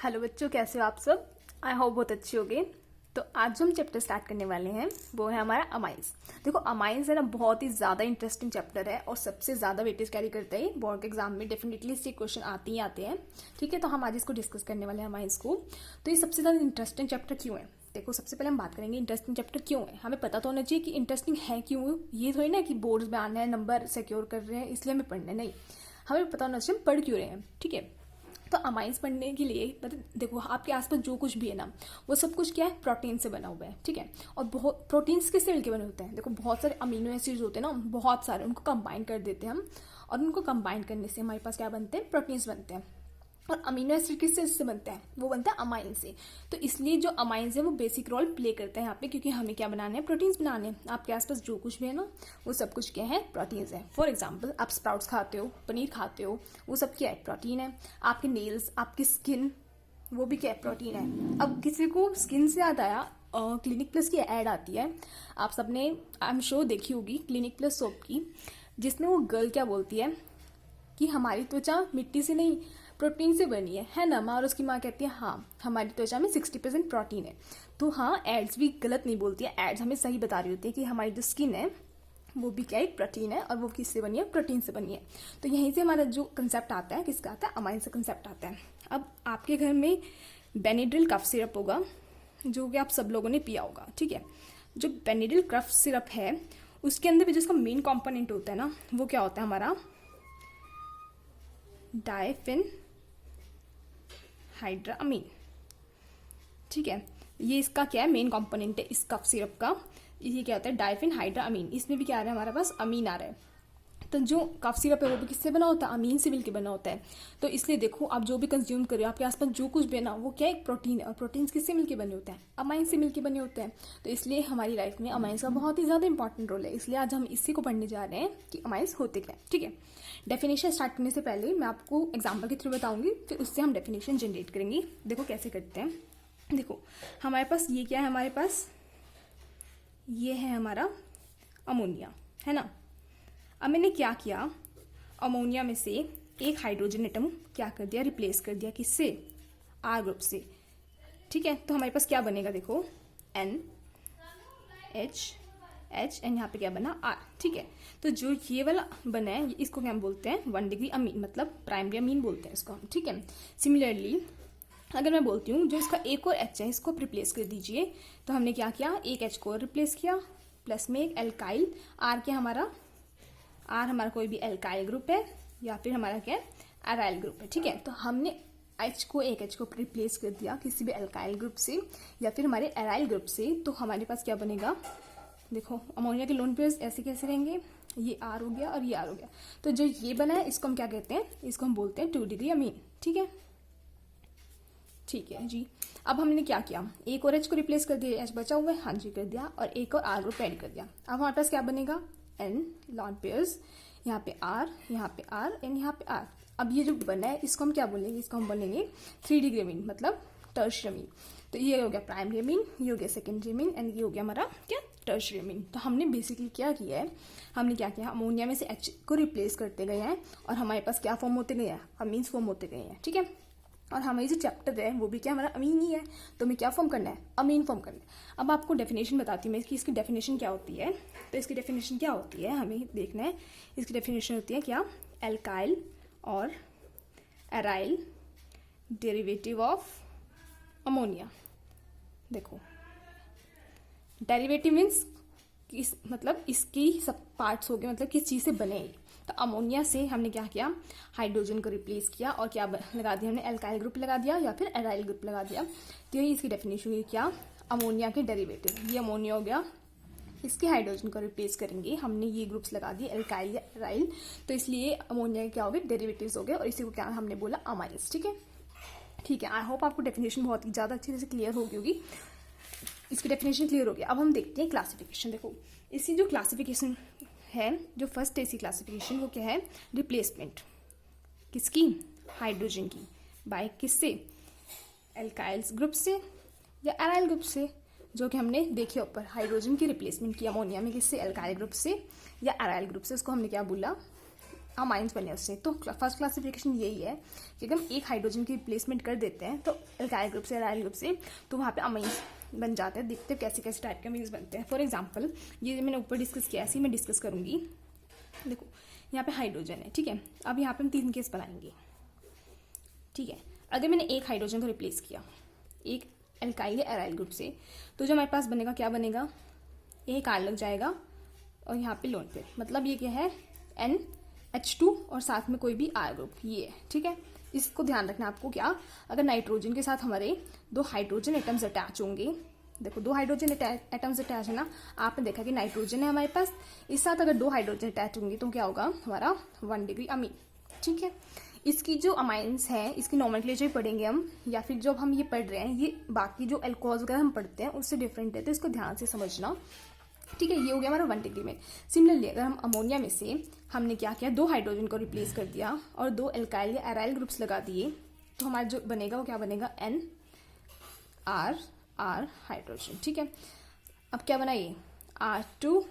Hello बच्चों, कैसे हो आप सब। आई होप बहुत अच्छे होगे। तो आज जो हम चैप्टर स्टार्ट करने वाले हैं वो है हमारा अमाइंस। देखो अमाइंस है ना, बहुत ही ज़्यादा इंटरेस्टिंग चैप्टर है और सबसे ज़्यादा वेटेज कैरी करता है बोर्ड के एग्जाम में। डेफिनेटली इससे क्वेश्चन आते ही आते हैं। ठीक है, तो हम आज इसको डिस्कस करने वाले हैं अमाइंस को। तो ये सबसे ज़्यादा इंटरेस्टिंग चैप्टर क्यों है? देखो सबसे पहले हम बात करेंगे इंटरेस्टिंग चैप्टर क्यों है। हमें पता तो होना चाहिए कि इंटरेस्टिंग है क्यों। ये थोड़ी ना कि बोर्ड्स में आना है, नंबर सिक्योर कर रहे हैं इसलिए हमें पढ़ना है, नहीं। हमें पता होना चाहिए हम पढ़ क्यों रहे हैं। ठीक है, तो अमाइंस पढ़ने के लिए मतलब देखो आपके आसपास जो कुछ भी है ना, वो सब कुछ क्या है, प्रोटीन से बना हुआ है। ठीक है, और बहुत प्रोटीन्स किससे मिलकर बने होते हैं? देखो बहुत सारे अमीनो एसिड्स होते हैं ना, बहुत सारे, उनको कंबाइन कर देते हैं हम, और उनको कंबाइन करने से हमारे पास क्या बनते हैं, प्रोटीन्स बनते हैं। और अमीनो एसिड किससे बनता है? वो बनता है अमाइन से। तो इसलिए जो अमाइंस है वो बेसिक रोल प्ले करते हैं यहाँ पे, क्योंकि हमें क्या बनाने हैं, प्रोटीन्स बनाने हैं। आपके आसपास जो कुछ भी है ना, वो सब कुछ क्या है, प्रोटीन्स है। फॉर एग्जाम्पल आप स्प्राउट्स खाते हो, पनीर खाते हो, वो सब क्या है, प्रोटीन है। आपके नेल्स, आपकी स्किन, वो भी क्या है, प्रोटीन है। अब किसी को स्किन से याद आया, क्लिनिक प्लस की एड आती है, आप सबने आई एम श्योर देखी होगी, क्लिनिक प्लस सोप की, जिसमें वो गर्ल क्या बोलती है कि हमारी त्वचा मिट्टी से नहीं, प्रोटीन से बनी है ना माँ। और उसकी माँ कहती है हाँ, हमारी त्वचा में 60% प्रोटीन है। तो हाँ, एड्स भी गलत नहीं बोलती है, एड्स हमें सही बता रही होती है कि हमारी जो स्किन है वो भी क्या है, प्रोटीन है, और वो किससे बनी है, प्रोटीन से बनी है। तो यहीं से हमारा जो कंसेप्ट आता है, किसका आता है, अमाइन से कंसेप्ट आता है। अब आपके घर में बेनेड्रिल कफ सिरप होगा, जो कि आप सब लोगों ने पिया होगा। ठीक है, जो बेनेड्रिल कफ सिरप है उसके अंदर भी जिसका मेन कॉम्पोनेंट होता है ना, वो क्या होता है, हमारा डायफिन हाइड्रामीन। ठीक है, ये इसका क्या है, मेन कंपोनेंट है इस कफ सिरप का। ये क्या होता है, डायफिन हाइड्रामीन। इसमें भी क्या आ रहा है, हमारे पास अमीन आ रहा है। तो जो कफ सिरप है वो भी किससे बना होता है, अमीन से मिलकर बना होता है। तो इसलिए देखो आप जो भी कंज्यूम कर रहे हो, आपके आसपास जो कुछ भी है ना, वो क्या है, प्रोटीन है। और प्रोटीन किससे मिलकर बने होते हैं, अमाइन से मिलकर बने होते हैं। तो इसलिए हमारी लाइफ में अमाइंस का बहुत ही ज़्यादा इंपॉर्टेंट रोल है। इसलिए आज हम इसी को पढ़ने जा रहे हैं कि अमाइंस होते क्या है। ठीक है, डेफिनेशन स्टार्ट करने से पहले मैं आपको एग्जाम्पल के थ्रू बताऊंगी, फिर उससे हम डेफिनेशन जनरेट करेंगे। देखो कैसे करते हैं। देखो हमारे पास ये क्या है, हमारे पास ये है हमारा अमोनिया, है ना। अब मैंने क्या किया, अमोनिया में से एक हाइड्रोजन एटम क्या कर दिया, रिप्लेस कर दिया, किससे, आर ग्रुप से। ठीक है, तो हमारे पास क्या बनेगा, देखो एन एच एच एन, यहाँ पे क्या बना, आर। ठीक है, तो जो ये वाला बना है इसको क्या हम बोलते हैं, 1 डिग्री अमीन, मतलब प्राइमरी अमीन बोलते हैं इसको हम। ठीक है, सिमिलरली अगर मैं बोलती हूँ जो इसका एक और एच है, इसको रिप्लेस कर दीजिए, तो हमने क्या किया, एक एच को रिप्लेस किया, प्लस में एक एल्काइल, आर क्या हमारा, आर हमारा कोई भी एल्काइल ग्रुप है या फिर हमारा क्या है, एराइल ग्रुप है। ठीक है, तो हमने एच को, एक एच को रिप्लेस कर दिया किसी भी एल्काइल ग्रुप से या फिर हमारे एराइल ग्रुप से, तो हमारे पास क्या बनेगा, देखो अमोनिया के लोन पेयर्स ऐसे कैसे रहेंगे, ये आर हो गया और ये आर हो गया। तो जो ये बना है इसको हम क्या कहते हैं, इसको हम बोलते हैं 2 डिग्री अमीन। ठीक है, ठीक है जी। अब हमने क्या किया, एक और एच को रिप्लेस कर दिया, एच बचा हुआ है, हाँ जी कर दिया, और एक और आर ग्रुप ऐड कर दिया। अब हमारे पास क्या बनेगा, एन लॉन पेयर्स, यहाँ पे आर, यहाँ पे आर एंड यहाँ पे आर। अब ये जो बना है इसको हम क्या बोलेंगे, इसको हम बोलेंगे 3 डिग्री अमीन, मतलब टर्शियरी अमीन। तो ये हो गया प्राइमरी अमीन, ये हो गया सेकेंडरी अमीन एंड ये हो गया हमारा क्या, टर्शियरी अमीन। तो हमने बेसिकली क्या किया है, हमने क्या किया, अमोनिया में से एच को रिप्लेस करते गए हैं और हमारे पास क्या फॉर्म होते गए हैं, अमीन्स फॉर्म होते गए हैं। ठीक है, और हमारी जो चैप्टर है वो भी क्या, हमारा अमीन ही है। तो हमें क्या फॉर्म करना है, अमीन फॉर्म करना है। अब आपको डेफिनेशन बताती हूँ मैं कि इसकी डेफिनेशन क्या होती है। तो इसकी डेफिनेशन क्या होती है, हमें देखना है। इसकी डेफिनेशन होती है क्या, एल्काइल और एराइल डेरिवेटिव ऑफ अमोनिया। देखो डेरिवेटिव मीन्स किस, मतलब इसकी सब पार्ट्स हो गए, मतलब किस चीज़ से बने। तो अमोनिया से हमने क्या किया, हाइड्रोजन को रिप्लेस किया और क्या लगा दिया हमने, एल्काइल ग्रुप लगा दिया या फिर एराइल ग्रुप लगा दिया। तो यही इसकी डेफिनेशन हुई क्या, अमोनिया के डेरिवेटिव। ये अमोनिया हो गया, इसके हाइड्रोजन को रिप्लेस करेंगे, हमने ये ग्रुप्स लगा दिए एल्काइल या एराइल, तो इसलिए अमोनिया के क्या हो गए, डेरिवेटिव्स हो गए, और इसी को क्या हमने बोला, अमाइंस। ठीक है, ठीक है, आई होप आपको डेफिनेशन बहुत ही ज़्यादा अच्छी तरह से क्लियर हो गई होगी। इसकी डेफिनेशन क्लियर हो गया। अब हम देखते हैं क्लासिफिकेशन। देखो इसी जो क्लासिफिकेशन है, जो फर्स्ट है इसी क्लासिफिकेशन, वो क्या है, रिप्लेसमेंट किसकी, हाइड्रोजन की, बाय किससे, एल्काइल्स ग्रुप से या एराइल ग्रुप से, जो कि हमने देखे ऊपर, हाइड्रोजन की रिप्लेसमेंट की अमोनिया में किससे, एल्काइल ग्रुप से या एराइल ग्रुप से, उसको हमने क्या बोला, अमाइंस बने उससे। तो फर्स्ट क्लासिफिकेशन यही है कि अगर हम एक हाइड्रोजन की रिप्लेसमेंट कर देते हैं तो एल्काइल ग्रुप से एराइल ग्रुप से, तो वहाँ पे अमाइंस बन जाते हैं। देखते हैं कैसे कैसे टाइप के अमाइंस बनते हैं। फॉर एग्जाम्पल ये मैंने ऊपर डिस्कस किया, ऐसे ही मैं डिस्कस करूंगी। देखो यहाँ पे हाइड्रोजन है, ठीक है। अब यहाँ पे हम 3 केस बनाएंगे, ठीक है। अगर मैंने एक हाइड्रोजन को रिप्लेस किया एक एल्काइल या एराइल ग्रुप से, तो जो हमारे पास बनेगा क्या बनेगा, एक R लग जाएगा और यहाँ पे लोन पे, मतलब ये क्या है NH2 और साथ में कोई भी R ग्रुप, ये है, ठीक है। इसको ध्यान रखना आपको। क्या, अगर नाइट्रोजन के साथ हमारे 2 हाइड्रोजन एटम्स अटैच होंगे, देखो 2 हाइड्रोजन एटम्स अटैच है ना, आपने देखा कि नाइट्रोजन है हमारे पास, इस साथ अगर 2 हाइड्रोजन अटैच होंगे तो क्या होगा हमारा 1 डिग्री अमीन, ठीक है। इसकी जो अमाइंस है इसकी नॉमेनक्लेचर पढ़ेंगे हम, या फिर जब हम ये पढ़ रहे हैं ये बाकी जो एल्कोहल्स वगैरह हम पढ़ते हैं उससे डिफरेंट है, तो इसको ध्यान से समझना, ठीक है। ये हो गया हमारा 1 डिग्री में। सिमिलरली अगर हम अमोनिया में से हमने क्या किया, 2 हाइड्रोजन को रिप्लेस कर दिया और 2 एल्काइल या एराइल ग्रुप्स लगा दिए, तो हमारा जो बनेगा वो क्या बनेगा NR हाइड्रोजन, ठीक है। अब क्या बना ये R2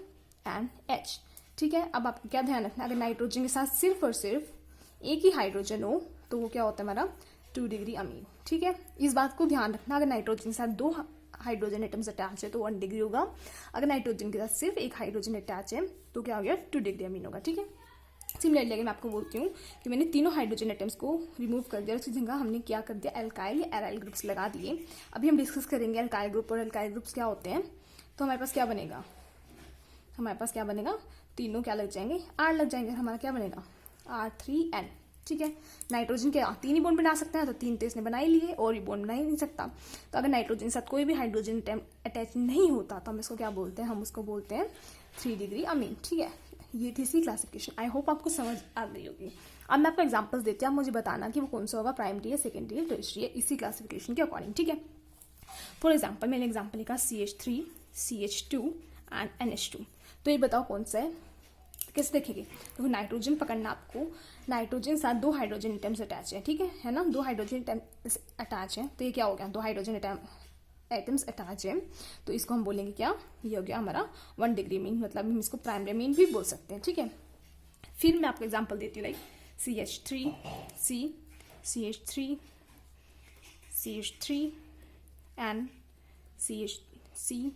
and H, ठीक है। अब आपको क्या ध्यान रखना, अगर नाइट्रोजन के साथ सिर्फ और सिर्फ एक ही हाइड्रोजन हो तो वो क्या होता है हमारा 2 डिग्री अमीन, ठीक है। इस बात को ध्यान रखना, अगर नाइट्रोजन के साथ 2 हाइड्रोजन एटम्स अटैच है तो 1 डिग्री होगा, अगर नाइट्रोजन के साथ सिर्फ एक हाइड्रोजन अटैच है तो क्या हो गया 2 डिग्री अमीन होगा, ठीक है। सिमिलरली अगर मैं आपको बोलती हूँ कि मैंने तीनों हाइड्रोजन एटम्स को रिमूव कर दिया, उसकी जगह हमने क्या कर दिया एल्काइल या एराइल ग्रुप्स लगा दिए। अभी हम डिस्कस करेंगे एल्काइल ग्रुप और एल्काइल ग्रुप्स क्या होते हैं। तो हमारे पास क्या बनेगा, हमारे पास क्या बनेगा, तीनों क्या लग जाएंगे R लग जाएंगे, हमारा क्या बनेगा R3N, ठीक है। नाइट्रोजन के 3 ही बॉन्ड बना सकते हैं, तो 3 तो इसने बना ही लिए, और ही बॉन्ड बना ही नहीं सकता। तो अगर नाइट्रोजन के साथ कोई भी हाइड्रोजन अटैच नहीं होता तो हम इसको क्या बोलते हैं, हम उसको बोलते हैं 3 डिग्री अमीन, ठीक है। ये थी इसकी क्लासिफिकेशन। आई होप आपको समझ आ गई होगी। अब मैं आपको एग्जांपल्स देती हूँ, आप मुझे बताना कि वो कौन सा होगा, प्राइमरी है, सेकेंडरी है, टर्शियरी है, इसी क्लासिफिकेशन के अकॉर्डिंग, ठीक है। फॉर एग्जाम्पल मैंने एग्जाम्पल लिखा CH3 CH2 एंड NH2, तो ये बताओ कौन सा है। कैसे देखेंगे, देखो नाइट्रोजन पकड़ना आपको, नाइट्रोजन साथ 2 हाइड्रोजन एटम्स अटैच है, ठीक है ना, 2 हाइड्रोजन अटैच है, तो ये क्या हो गया 2 हाइड्रोजन एटम्स अटैच है, तो इसको हम बोलेंगे क्या, ये हो गया हमारा 1 डिग्री मीन, मतलब हम इसको प्राइमरी मीन भी बोल सकते हैं, ठीक है। फिर मैं आपको एग्जांपल देती हूँ, like CH3 C CH3 CH3 and CH3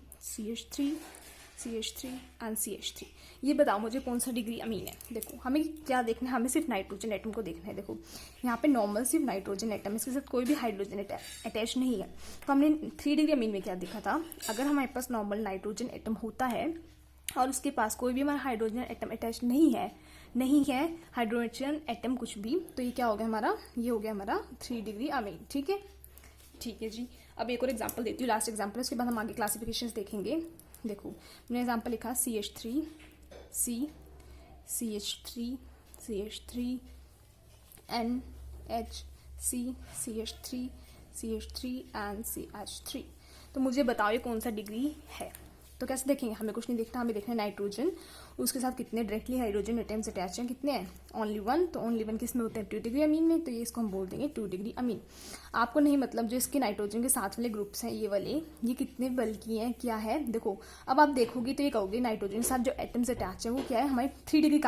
and CH3। ये बताओ मुझे कौन सा डिग्री अमीन है। देखो हमें क्या देखना है, हमें सिर्फ नाइट्रोजन एटम को देखना है। देखो यहाँ पे नॉर्मल सिर्फ नाइट्रोजन एटम, इसके साथ कोई भी हाइड्रोजन अटैच नहीं है। तो हमने 3 डिग्री अमीन में क्या देखा था, अगर हमारे पास नॉर्मल नाइट्रोजन एटम होता है और उसके पास कोई भी हमारा हाइड्रोजन एटम अटैच नहीं है हाइड्रोजन एटम कुछ भी, तो ये क्या हो गया हमारा, ये हो गया हमारा 3 डिग्री अमीन, ठीक है। ठीक है जी, अब एक और एग्जाम्पल देती हूँ, लास्ट एग्जाम्पल, उसके बाद हम आगे क्लासिफिकेशन देखेंगे। देखो मैंने एग्जाम्पल लिखा CH3 C CH3 NH C CH3 and CH3। तो मुझे बताओ ये कौन सा डिग्री है। तो कैसे देखेंगे, हमें कुछ नहीं देखना, हमें देखना है नाइट्रोजन, उसके साथ कितने डायरेक्टली हाइड्रोजन एटम्स अटैच हैं, कितने हैं, ओनली 1। तो ओनली 1 किस में होते हैं 2 डिग्री अमीन में, तो ये इसको हम बोल देंगे 2 डिग्री अमीन। आपको नहीं मतलब जो इसके नाइट्रोजन के साथ वाले ग्रुप्स हैं ये वाले, ये कितने बल्कि हैं, क्या है। देखो अब आप देखोगे तो ये कहोगे नाइट्रोजन के साथ जो एटम्स अटैच है वो क्या है, हमारे 3 डिग्री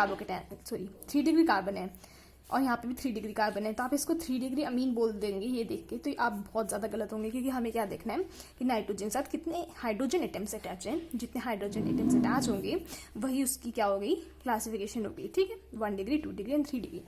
कार्बन है, और यहाँ पे भी 3 डिग्री कार्बन है, तो आप इसको 3 डिग्री अमीन बोल देंगे ये देख के, तो आप बहुत ज़्यादा गलत होंगे, क्योंकि हमें क्या देखना है कि नाइट्रोजन के साथ कितने हाइड्रोजन एटम्स अटैच हैं, जितने हाइड्रोजन एटम्स अटैच होंगे वही उसकी क्या होगी क्लासिफिकेशन होगी, ठीक है। 1 डिग्री 2 डिग्री एंड 3 डिग्री।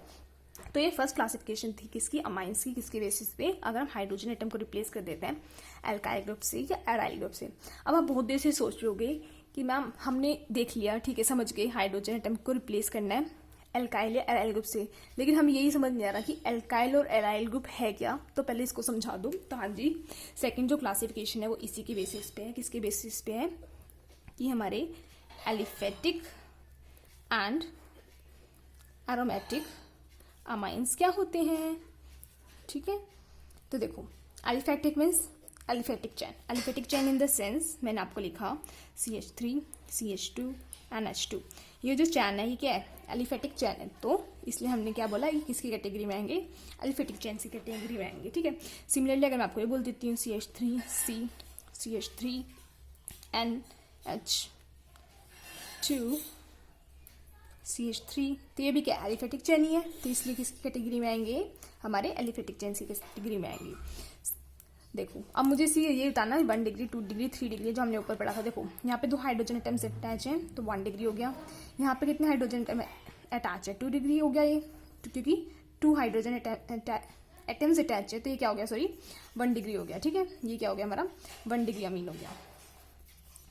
तो ये फर्स्ट क्लासिफिकेशन थी किसकी, अमाइंस की, किसके बेसिस पे, अगर हम हाइड्रोजन एटम को रिप्लेस कर देते हैं एल्काइल ग्रुप से या एराइल ग्रुप से। अब आप बहुत देर से सोच रहे होगे कि मैम हमने देख लिया, ठीक है समझ गए, हाइड्रोजन एटम को रिप्लेस करना है एल्काइल या एराइल ग्रुप से, लेकिन हम यही समझ नहीं आ रहा कि एल्काइल और एराइल ग्रुप है क्या। तो पहले इसको समझा दूं। तो हाँ जी, सेकंड जो क्लासिफिकेशन है वो इसी के बेसिस पे है। किसके बेसिस पे है कि हमारे एलिफेटिक एंड एरोमेटिक अमाइंस क्या होते हैं, ठीक है। तो देखो aliphatic means aliphatic chain in the sense मैंने आपको लिखा CH3 CH2 NH2। ये जो चैन है ये क्या है, एलिफेटिक चैन है, तो इसलिए हमने क्या बोला ये किसकी कैटेगरी में आएंगे, एलिफेटिक चैन की कैटेगरी में आएंगे, ठीक है। सिमिलरली अगर मैं आपको ये बोल देती हूँ CH3 C CH3 NH2 CH3, तो ये भी क्या एलिफेटिक चेन ही है, तो इसलिए किसकी कैटेगरी में आएंगे, हमारे एलिफेटिक चेन की कैटेगरी में आएंगे। देखो अब मुझे इसी ये बताना है 1 डिग्री 2 डिग्री 3 डिग्री जो हमने ऊपर पढ़ा था। देखो यहाँ पे 2 हाइड्रोजन एटम्स अटैच हैं तो 1 डिग्री हो गया। यहाँ पे कितने हाइड्रोजन एटम अटैच है, 2 डिग्री हो गया ये, क्योंकि 2 हाइड्रोजन एटम्स अटैच है तो ये क्या हो गया, सॉरी 1 डिग्री हो गया। ठीक है, ये क्या हो गया हमारा 1 डिग्री अमीन हो गया।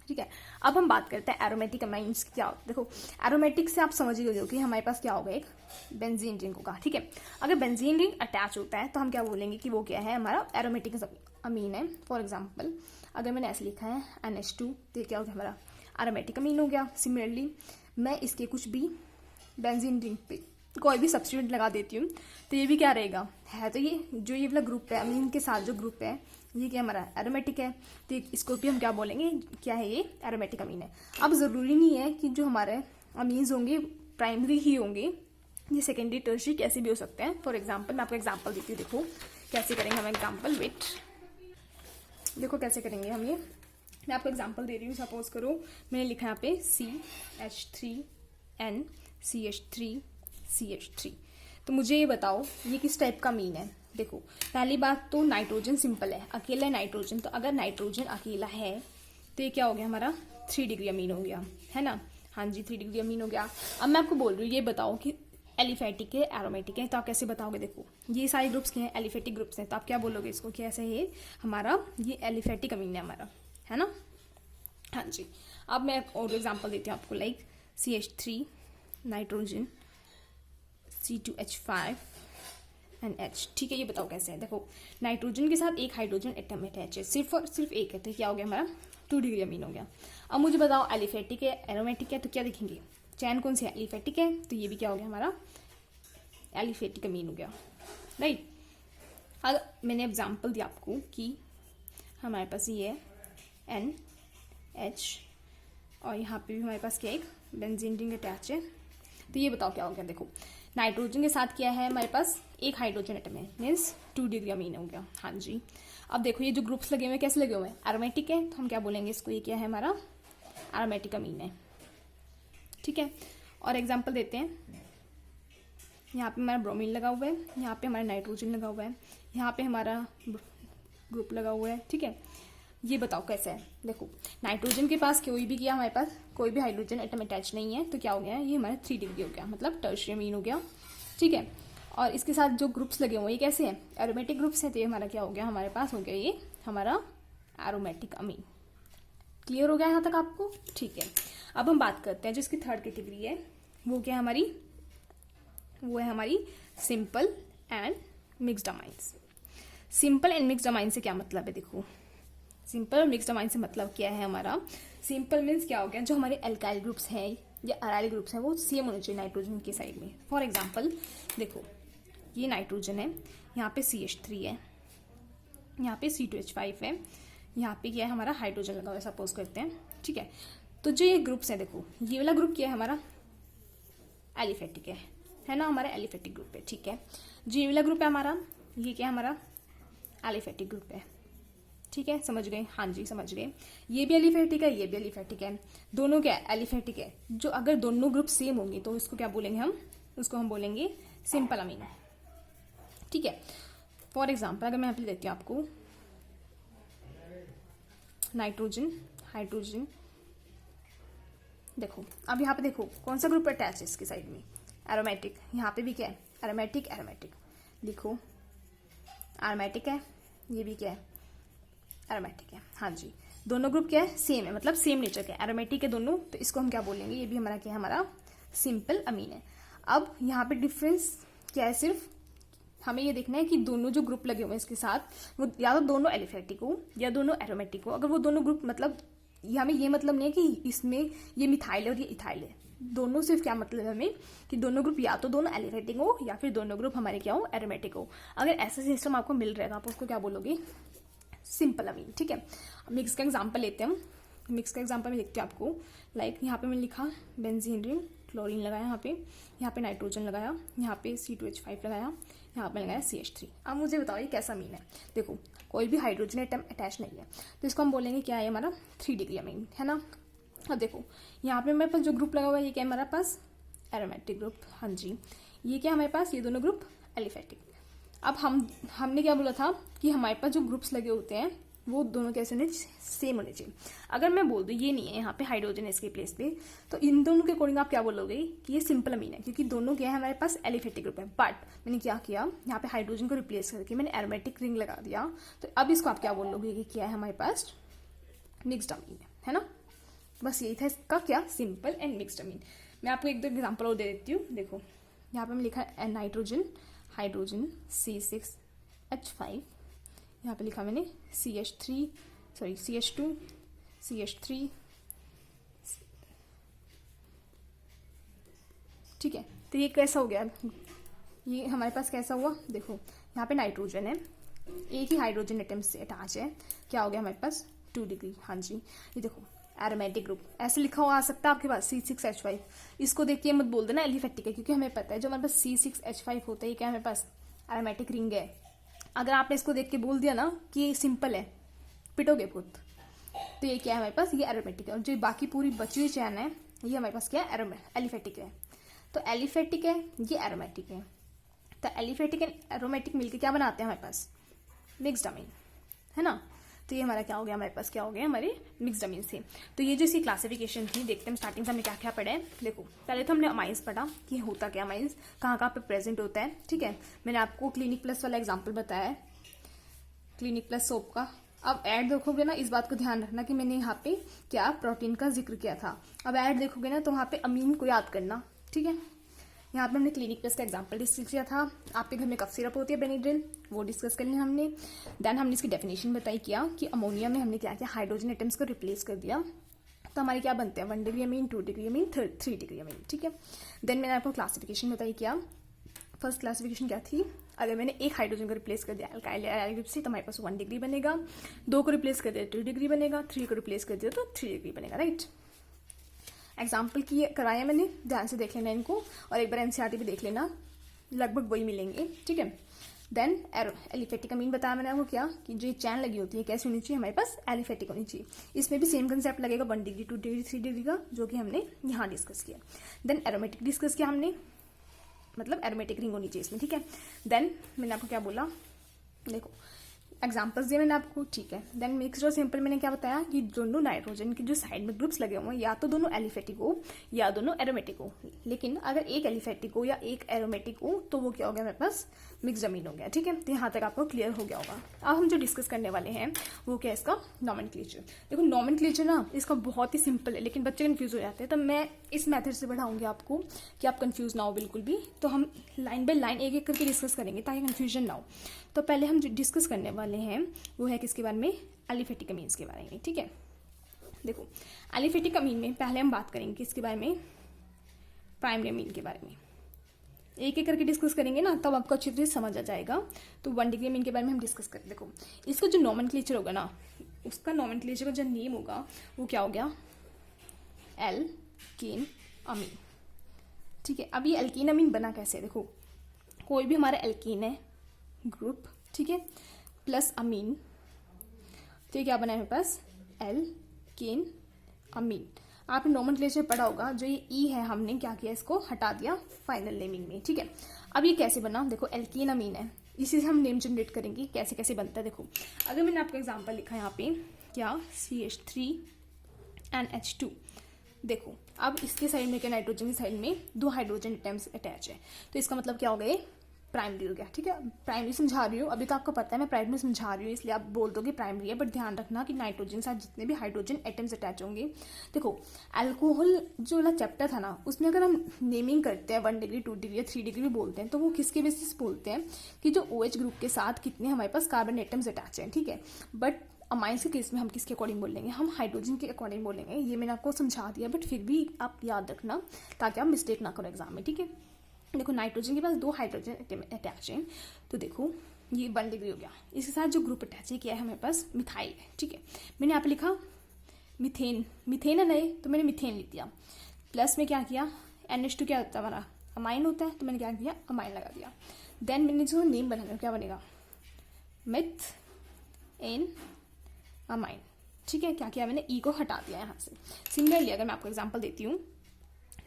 ठीक है, अब हम बात करते हैं एरोमेटिक अमाइंस क्या होता है। देखो एरोमेटिक से आप समझ ही गए हो कि हमारे पास क्या होगा, एक बेंजीन रिंग होगा। ठीक है, अगर बेंजीन रिंग अटैच होता है तो हम क्या बोलेंगे कि वो क्या है, हमारा एरोमेटिक अमीन है। फॉर एग्जाम्पल अगर मैंने ऐसे लिखा है NH2 तो ये क्या हो गया, हमारा एरोमेटिक अमीन हो गया। सिमिलरली मैं इसके कुछ भी बेंजीन रिंग पे कोई भी सब्स्टिट्यूट लगा देती हूँ तो ये भी क्या रहेगा, है तो ये जो ये वाला ग्रुप है अमीन के साथ जो ग्रुप है ये क्या हमारा एरोमेटिक है, तो इसको भी हम क्या बोलेंगे, क्या है ये एरोमेटिक अमीन है। अब ज़रूरी नहीं है कि जो हमारे अमीन्स होंगे प्राइमरी ही होंगे, ये सेकेंडरी टर्शियरी कैसे भी हो सकते हैं। फॉर एग्जांपल मैं आपको एग्जांपल देती हूँ, देखो कैसे करेंगे हम एग्जांपल, वेट देखो कैसे करेंगे हम ये, मैं आपको एग्जांपल दे रही हूँ। सपोज करो मैंने लिखा यहाँ पे CH3N CH3 तो मुझे ये बताओ ये किस टाइप का अमीन है। देखो पहली बात तो नाइट्रोजन सिंपल है, अकेला है नाइट्रोजन, तो अगर नाइट्रोजन अकेला है तो ये क्या हो गया, हमारा 3 डिग्री अमीन हो गया, है ना। हाँ जी 3 डिग्री अमीन हो गया। अब मैं आपको बोल रही हूँ ये बताओ कि एलिफेटिक है एरोमेटिक है, तो आप कैसे बताओगे। देखो ये सारे ग्रुप्स के हैं एलिफेटिक ग्रुप्स हैं, तो आप क्या बोलोगे इसको, कैसे है हमारा ये एलिफेटिक अमीन है हमारा, है ना। हाँ जी, अब मैं और एग्जाम्पल देती हूँ आपको, like CH3 nitrogen C2H5 NH। ठीक है, ये बताओ कैसे है। देखो नाइट्रोजन के साथ एक हाइड्रोजन एटम अटैच है, सिर्फ और सिर्फ एक है, तो क्या हो गया हमारा 2 डिग्री अमीन हो गया। अब मुझे बताओ एलिफेटिक है एरोमेटिक है, तो क्या देखेंगे चैन कौन सी है, एलिफेटिक है, तो ये भी क्या हो गया हमारा एलिफेटिक अमीन हो गया, राइट। अब मैंने एग्जाम्पल दिया आपको कि हमारे पास ये है NH और यहाँ पे भी हमारे पास क्या एक बेंजीन रिंग अटैच है, तो ये बताओ क्या हो गया। देखो नाइट्रोजन के साथ क्या है हमारे पास एक हाइड्रोजन एटम है, मीन्स 2 डिग्री अमीन हो गया। हाँ जी, अब देखो ये जो ग्रुप्स लगे हुए हैं कैसे लगे हुए हैं, एरोमेटिक है, तो हम क्या बोलेंगे इसको, ये क्या है हमारा एरोमेटिक अमीन है। ठीक है, और एग्जांपल देते हैं, यहाँ पे हमारा ब्रोमीन लगा हुआ है, यहाँ पे हमारा नाइट्रोजन लगा हुआ है, यहाँ पे हमारा ग्रुप लगा हुआ है। ठीक है, ये बताओ कैसे है। देखो नाइट्रोजन के पास कोई भी किया, हमारे पास कोई भी हाइड्रोजन एटम अटैच नहीं है, तो क्या हो गया, ये हमारा 3 डिग्री हो गया, मतलब टर्शियरी अमीन हो गया। ठीक है, और इसके साथ जो ग्रुप्स लगे हुए हैं ये कैसे हैं, एरोमेटिक ग्रुप्स हैं, तो ये हमारा क्या हो गया, हमारे पास हो गया ये हमारा एरोमेटिक अमीन। क्लियर हो गया यहाँ तक आपको। ठीक है, अब हम बात करते हैं जो इसकी थर्ड कैटेगरी है, वो क्या है हमारी, वो है हमारी simple and mixed amines. Simple and mixed amine से क्या मतलब है, देखो सिंपल और मिक्स्ड अमाइन से मतलब क्या है हमारा, सिंपल मीन्स क्या हो गया, जो हमारे एल्काइल ग्रुप्स हैं या अराइल ग्रुप्स हैं वो सेम होने चाहिए नाइट्रोजन की साइड में। फॉर एग्जांपल देखो ये नाइट्रोजन है, यहाँ पे CH3 है, यहाँ पे C2H5 है, यहाँ पे क्या है हमारा हाइड्रोजन लगा हुआ है सपोज करते हैं। ठीक है, तो जो ये ग्रुप्स हैं, देखो ये वाला ग्रुप क्या है हमारा एलिफेटिक है ना, हमारा एलिफेटिक ग्रुप है। ठीक है, जो ये वाला ग्रुप है हमारा, ये क्या है हमारा एलिफेटिक ग्रुप है। ठीक है, समझ गए। हाँ जी समझ गए, ये भी एलिफेटिक है ये भी एलिफेटिक है, दोनों क्या एलिफेटिक है। जो अगर दोनों ग्रुप सेम होंगे तो इसको क्या बोलेंगे हम, उसको हम बोलेंगे सिंपल अमीन। ठीक है, फॉर एग्जाम्पल अगर मैं यहाँ पे देती हूँ आपको नाइट्रोजन हाइड्रोजन, देखो अब यहाँ पे देखो कौन सा ग्रुप अटैच है इसकी साइड में, एरोमेटिक। यहाँ पे भी क्या है एरोमेटिक एरोमेटिक, लिखो एरोमेटिक है, ये भी क्या है एरोमेटिक है। हाँ जी, दोनों ग्रुप क्या है सेम है, मतलब सेम नेचर के एरोमेटिक है दोनों, तो इसको हम क्या बोलेंगे, ये भी हमारा क्या है हमारा सिंपल अमीन है। अब यहाँ पे डिफरेंस क्या है, सिर्फ हमें ये देखना है कि दोनों जो ग्रुप लगे हुए हैं इसके साथ वो या तो दोनों एलिफेटिक हो या दोनों एरोमेटिक हो। अगर वो दोनों ग्रुप मतलब हमें ये मतलब नहीं है कि इसमें ये मिथाइल है और ये इथाइल है, दोनों सिर्फ क्या मतलब है हमें कि दोनों ग्रुप या तो दोनों एलिफेटिक हो या फिर दोनों ग्रुप हमारे क्या हो एरोमेटिक हो। अगर ऐसा सिस्टम आपको मिल रहा है तो आप उसको क्या बोलोगे सिंपल अमीन। ठीक है, मिक्स का एग्जांपल लेते हैं हम, मिक्स का एग्जांपल में लिखते हैं आपको, लाइक यहाँ पे मैंने लिखा बेंजीन रिंग, क्लोरीन लगाया यहाँ पे नाइट्रोजन लगाया, यहाँ पे C2H5 लगाया, यहाँ पे लगाया CH3। अब मुझे बताओ ये कैसा अमीन है। देखो कोई भी हाइड्रोजन एटम अटैच नहीं है तो इसको हम बोलेंगे क्या है हमारा 3 डिग्री अमीन, है ना। अब देखो यहाँ पे मेरे पास जो ग्रुप लगा हुआ है ये क्या है हमारे पास एरोमेटिक ग्रुप, हाँ जी। ये क्या हमारे पास, ये दोनों ग्रुप एलिफेटिक। अब हमने क्या बोला था कि हमारे पास जो ग्रुप्स लगे होते हैं वो दोनों कैसे होने, सेम होने चाहिए। अगर मैं बोल दूँ ये नहीं है यहाँ पे हाइड्रोजन है इसके प्लेस पे, तो इन दोनों के अकॉर्डिंग आप क्या बोलोगे कि ये सिंपल अमीन है, क्योंकि दोनों क्या है हमारे पास एलिफेटिक ग्रुप है। बट मैंने क्या किया, यहाँ पे हाइड्रोजन को रिप्लेस करके मैंने एरोमेटिक रिंग लगा दिया, तो अब इसको आप क्या बोलोगे कि क्या है हमारे पास, मिक्स्ड अमीन है ना। बस यही था इसका क्या, सिंपल एंड मिक्स्ड अमीन। मैं आपको एक दो एग्जाम्पल और दे देती हूँ। देखो यहाँ पे हमने लिखा है नाइट्रोजन, हाइड्रोजन, C6H5, यहाँ पे लिखा मैंने CH2, CH3, ठीक है। तो ये कैसा हो गया, ये हमारे पास कैसा हुआ, देखो यहाँ पे नाइट्रोजन है, एक ही हाइड्रोजन एटम से अटैच है, क्या हो गया हमारे पास 2 डिग्री, हाँ जी। ये देखो एरोमेटिक ग्रुप ऐसे लिखा हुआ आ सकता है आपके पास C6H5, इसको देख के मत बोल देना एलिफेटिक है, क्योंकि हमें पता है जो हमारे पास C6H5 होता है ये क्या हमारे पास एरोमेटिक रिंग है। अगर आपने इसको देख के बोल दिया ना कि ये सिंपल है, पिटोगे खुद। तो ये क्या है हमारे पास, ये एरोमेटिक है, और जो बाकी पूरी बची हुई चैन है ये हमारे पास क्या है, एलिफेटिक है। तो एलिफेटिक है, ये एरोमेटिक है, तो एलिफेटिक एंड एरोमेटिक मिलके क्या बनाते हैं हमारे पास, मिक्स्ड अमीन, है ना। तो ये हमारा क्या हो गया, हमारे पास क्या हो गया, हमारे मिक्स्ड अमीन से। तो ये जो इसकी क्लासिफिकेशन थी, देखते हैं स्टार्टिंग से हमने क्या क्या पढ़ा है। देखो पहले तो हमने अमाइंस पढ़ा कि होता क्या अमाइंस, कहाँ कहाँ पे प्रेजेंट होता है, ठीक है। मैंने आपको क्लिनिक प्लस वाला एग्जाम्पल बताया है, क्लिनिक प्लस सोप का। अब ऐड देखोगे ना, इस बात को ध्यान रखना कि मैंने यहाँ पे क्या प्रोटीन का जिक्र किया था। अब ऐड देखोगे ना तो वहाँ पे अमीन को याद करना, ठीक है। यहाँ पे हमने क्लिनिक प्लस का एग्जांपल डिस्कस किया था। आपके घर में कफ सिरप होती है बेनिड्रिल, वो डिस्कस कर लिया हमने। देन हमने इसकी डेफिनेशन बताई किया कि अमोनिया में हमने क्या किया, हाइड्रोजन एटम्स को रिप्लेस कर दिया, तो हमारे क्या बनते हैं 1 degree amine, 2 degree amine, 3 degree amine, ठीक है। देन मैंने आपको क्लासिफिकेशन बताई किया। फर्स्ट क्लासिफिकेशन क्या थी, अगर मैंने एक हाइड्रोजन को रिप्लेस कर दिया अल्काइल ग्रुप से तो हमारे पास 1 डिग्री बनेगा, 2 को रिप्लेस कर दिया 2 डिग्री बनेगा, 3 को रिप्लेस कर दिया तो 3 डिग्री बनेगा, राइट। एग्जाम्पल की कराया मैंने, ध्यान से देख लेना इनको, और एक बार एनसीईआरटी भी देख लेना, लगभग वही मिलेंगे, ठीक है। देन एलिफेटिक अमीन बताया मैंने आपको क्या, कि जो चैन लगी होती है कैसी होनी चाहिए, हमारे पास एलिफेटिक होनी चाहिए। इसमें भी सेम कंसेप्ट लगेगा 1 डिग्री, 2 डिग्री, 3 डिग्री का, जो कि हमने यहाँ डिस्कस किया। देन एरोमेटिक डिस्कस किया हमने, मतलब एरोमेटिक रिंग होनी चाहिए इसमें, ठीक है। देन मैंने आपको क्या बोला, देखो एग्जाम्पल्स दिए मैंने आपको, ठीक है। देन मिक्स्ड और सिंपल मैंने क्या बताया कि दोनों नाइट्रोजन के जो साइड में ग्रुप्स लगे हुए हैं या तो दोनों एलिफेटिक हो या दोनों एरोमेटिक हो, लेकिन अगर एक एलिफेटिक हो या एक एरोमेटिक हो तो वो क्या हो गया हमारे पास मिक्स्ड अमीन हो गया, ठीक है। तो यहाँ तक आपको क्लियर हो गया होगा। अब हम जो डिस्कस करने वाले हैं वो क्या है, इसका नॉमेनक्लेचर। देखो नॉमेनक्लेचर ना इसका बहुत ही सिंपल है, लेकिन बच्चे कंफ्यूज हो जाते हैं, तो मैं इस मेथड से बढ़ाऊंगी आपको कि आप कंफ्यूज ना हो बिल्कुल भी। तो हम लाइन बाय लाइन एक एक करके डिस्कस करेंगे ताकि कंफ्यूजन ना हो। तो पहले हम जो डिस्कस करने वाले हैं वो है किसके बारे में, एलिफेटिक अमीन्स के बारे में, ठीक है। देखो एलिफेटिक अमीन में पहले हम बात करेंगे किसके बारे में, प्राइमरी अमीन के बारे में। एक एक करके डिस्कस करेंगे ना तब आपको अच्छी तरह से समझ आ जाएगा। तो 1 डिग्री अमीन के बारे में हम डिस्कस करें। देखो इसका जो नॉमेनक्लेचर होगा ना, उसका नॉमेनक्लेचर का जो नेम होगा वो क्या हो गया, एल्कीन अमीन, ठीक है। अब ये एल्कीन अमीन बना कैसे, देखो कोई भी हमारा एल्कीन है ग्रुप, ठीक है, प्लस अमीन, तो ये क्या बना है मेरे पास, एल्कीन अमीन। आपने नॉमेनक्लेचर पढ़ा होगा, जो ये ई है हमने क्या किया, इसको हटा दिया फाइनल नेमिंग में, ठीक है। अब ये कैसे बना, देखो एल्कीन अमीन है, इसी से हम नेम जनरेट करेंगे, कैसे कैसे बनता है। देखो अगर मैंने आपको एग्जांपल लिखा यहाँ पे क्या, CH3NH2, देखो अब इसके साइड में क्या, नाइट्रोजन की साइड में 2 हाइड्रोजन एटम्स अटैच है, तो इसका मतलब क्या हो गया, प्राइमरी हो गया, ठीक है। प्राइमरी समझा रही हूँ, अभी तो आपको पता है मैं प्राइमरी समझा रही हूँ इसलिए आप बोल दोगे प्राइमरी है, बट ध्यान रखना कि नाइट्रोजन के साथ जितने भी हाइड्रोजन एटम्स अटैच होंगे। देखो अल्कोहल जो वाला चैप्टर था ना, उसमें अगर हम नेमिंग करते हैं 1 डिग्री, 2 डिग्री या 3 डिग्री भी बोलते हैं, तो वो किसके बेसिस बोलते हैं कि जो OH ग्रुप के साथ कितने हमारे पास कार्बन एटम्स अटैच हैं, ठीक है। बट अमाइंस के केस में हम किसके अकॉर्डिंग बोलेंगे, हम हाइड्रोजन के अकॉर्डिंग बोलेंगे। ये मैंने आपको समझा दिया, बट फिर भी आप याद रखना ताकि आप मिस्टेक ना करो एग्जाम में, ठीक है। देखो नाइट्रोजन के पास 2 हाइड्रोजन अटैच हैं, तो देखो ये 1 डिग्री हो गया। इसके साथ जो ग्रुप अटैच है क्या है हमारे पास, मिथाइल है, ठीक है। मैंने यहाँ पे लिखा मिथेन, मिथेन है नहीं तो मैंने मिथेन लिख दिया। प्लस में क्या किया, NH2 क्या होता है हमारा, अमाइन होता है, तो मैंने क्या किया, अमाइन लगा दिया। देन मैंने जो नेम बनाया क्या बनेगा, मिथ एन अमाइन, ठीक है। क्या किया मैंने, ई को हटा दिया यहाँ से। सिमिलरली अगर मैं आपको एग्जांपल देती हूँ,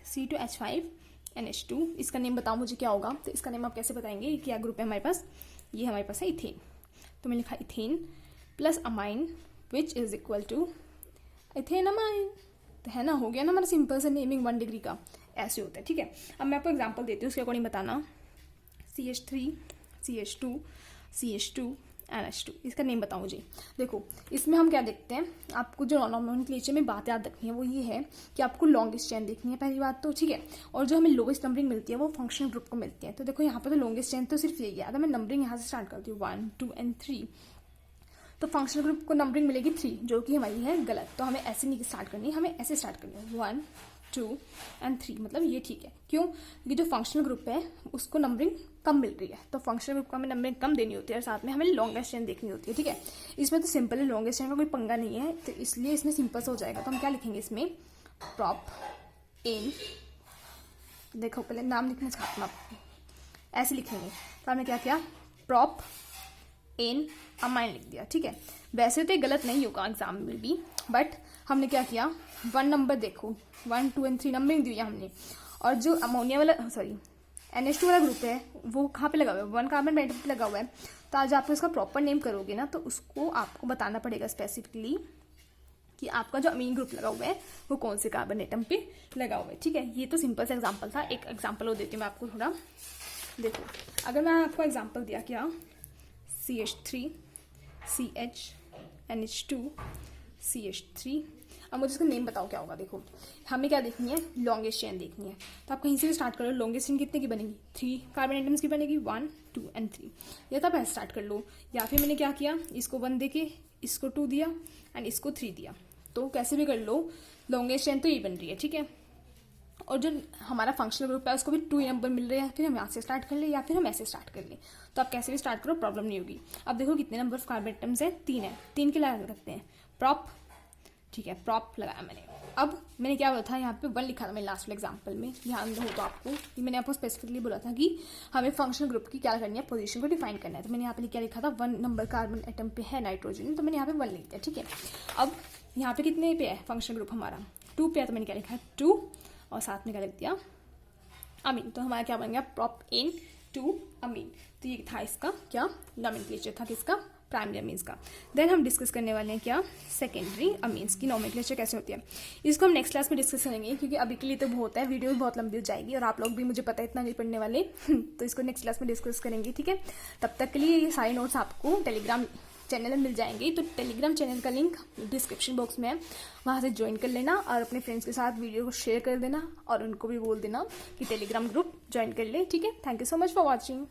C2H5 NH2, इसका नेम बताओ मुझे क्या होगा। तो इसका नेम आप कैसे बताएंगे, क्या ग्रुप है हमारे पास, ये हमारे पास है इथेन, तो मैंने लिखा ethane plus amine which is equal to ethane amine, तो है ना, हो गया ना हमारा सिंपल सा नेमिंग 1 डिग्री का, ऐसे होता है। ठीक है, अब मैं आपको एग्जांपल देती हूँ, उसके अकॉर्डिंग बताना। CH3 CH2 CH2 NH2, इसका नेम बताओ मुझे। देखो इसमें हम क्या देखते हैं, आपको जो नॉमेनक्लेचर में बात याद रखनी है वो ये है कि आपको लॉन्गेस्ट चेन देखनी है पहली बात तो, ठीक है, और जो हमें लोवेस्ट नंबरिंग मिलती है वो फंक्शनल ग्रुप को मिलती है। तो देखो यहाँ पर तो लॉन्गेस्ट चेन तो सिर्फ यही है, अगर मैं नंबरिंग यहाँ से स्टार्ट करती हूँ 1 2 एंड 3, तो फंक्शनल ग्रुप को नंबरिंग मिलेगी 3, जो कि हमारी है गलत। तो हमें ऐसे नहीं स्टार्ट करनी, हमें ऐसे स्टार्ट करनी है 1 2 एंड 3, मतलब ये ठीक है। क्यों, क्योंकि जो फंक्शनल ग्रुप है उसको नंबरिंग कम मिल रही है, तो फंक्शनल ग्रुप को हमें नंबरिंग कम देनी होती है और साथ में हमें लॉन्गेस्ट चेन देखनी होती है। ठीक है, इसमें तो सिंपल है, लॉन्गेस्ट चेन का कोई पंगा नहीं है, तो इसलिए इसमें सिंपल से हो जाएगा। तो हम क्या लिखेंगे इसमें, प्रॉप एन, देखो पहले नाम लिखना चाहता हूँ आपको, ऐसे लिखेंगे। तो हमने क्या किया, प्रॉप एन अमाइन लिख दिया। ठीक है, वैसे तो ये गलत नहीं होगा एग्जाम में भी, बट हमने क्या किया, 1 नंबर देखो 1 2 एंड 3 नंबरिंग दी है हमने, और जो अमोनिया वाला NH2 वाला ग्रुप है वो कहाँ पे लगा हुआ है, 1 कार्बन एटम पे लगा हुआ है। तो आज आप उसका प्रॉपर नेम करोगे ना, तो उसको आपको बताना पड़ेगा स्पेसिफिकली कि आपका जो अमीन ग्रुप लगा हुआ है वो कौन से कार्बन एटम पे लगा हुआ है। ठीक है, ये तो सिंपल सा एग्जाम्पल था, एक एग्जाम्पल और देती हूँ मैं आपको थोड़ा। देखो अगर मैं आपको एग्जाम्पल दिया क्या, CH3 CH NH2 CH3, अब मुझे इसका नेम बताओ क्या होगा। देखो हमें क्या देखनी है, लॉन्गेस्ट चेन देखनी है, तो आप कहीं से भी स्टार्ट करो। लॉन्गेस्ट चेन कितने की बनेगी, 3 कार्बन एटम्स की बनेगी, 1 2 एंड 3, या तब ऐसे स्टार्ट कर लो। या फिर मैंने क्या किया, इसको 1 देके इसको 2 दिया एंड इसको 3 दिया, तो कैसे भी कर लो, लॉन्गेस्ट चेन तो ये बन रही है। ठीक है, और जो हमारा फंक्शनल ग्रुप है उसको भी 2 नंबर मिल रहे हैं, फिर हम यहाँ से स्टार्ट कर ले या फिर हम ऐसे स्टार्ट कर ले, तो आप कैसे भी स्टार्ट करो, प्रॉब्लम नहीं होगी। अब देखो कितने नंबर ऑफ कार्बन एटम्स है, 3 है, 3 के लगा रखते हैं प्रॉप। ठीक है, प्रॉप लगाया मैंने। अब मैंने क्या बोला था, यहाँ पे 1 लिखा था मैं लास्ट वाले एग्जाम्पल में, ध्यान दो तो आपको कि मैंने आपको स्पेसिफिकली बोला था कि हमें फंक्शनल ग्रुप की क्या करनी है, पोजीशन को डिफाइन करना है। तो मैंने यहाँ पे क्या लिखा था, 1 नंबर कार्बन एटम पे है नाइट्रोजन, तो मैंने यहाँ पे 1 लिख दिया। ठीक है, अब यहाँ पे कितने पे है फंक्शनल ग्रुप हमारा, 2 पे है, तो मैंने क्या लिखा है 2, और साथ में क्या लिख दिया अमीन। तो हमारा क्या बन गया, प्रॉप एन 2 अमीन। तो ये था इसका क्या नॉमेनक्लेचर था, किसका, प्राइमरी अमीन्स का। देन हम डिस्कस करने वाले हैं क्या, सेकेंडरी अमीन्स की नॉमेनक्लेचर कैसे होती है। इसको हम नेक्स्ट क्लास में डिस्कस करेंगे, क्योंकि अभी के लिए तो बहुत है, वीडियो बहुत लंबी हो जाएगी और आप लोग भी मुझे पता है इतना नहीं पढ़ने वाले तो इसको नेक्स्ट क्लास में डिस्कस करेंगे। ठीक है, तब तक के लिए ये सारे नोट्स आपको टेलीग्राम चैनल में मिल जाएंगे, तो टेलीग्राम चैनल का लिंक डिस्क्रिप्शन बॉक्स में है, वहाँ से ज्वाइन कर लेना और अपने फ्रेंड्स के साथ वीडियो को शेयर कर देना और उनको भी बोल देना कि टेलीग्राम ग्रुप ज्वाइन कर ले। ठीक है, thank you so much for watching.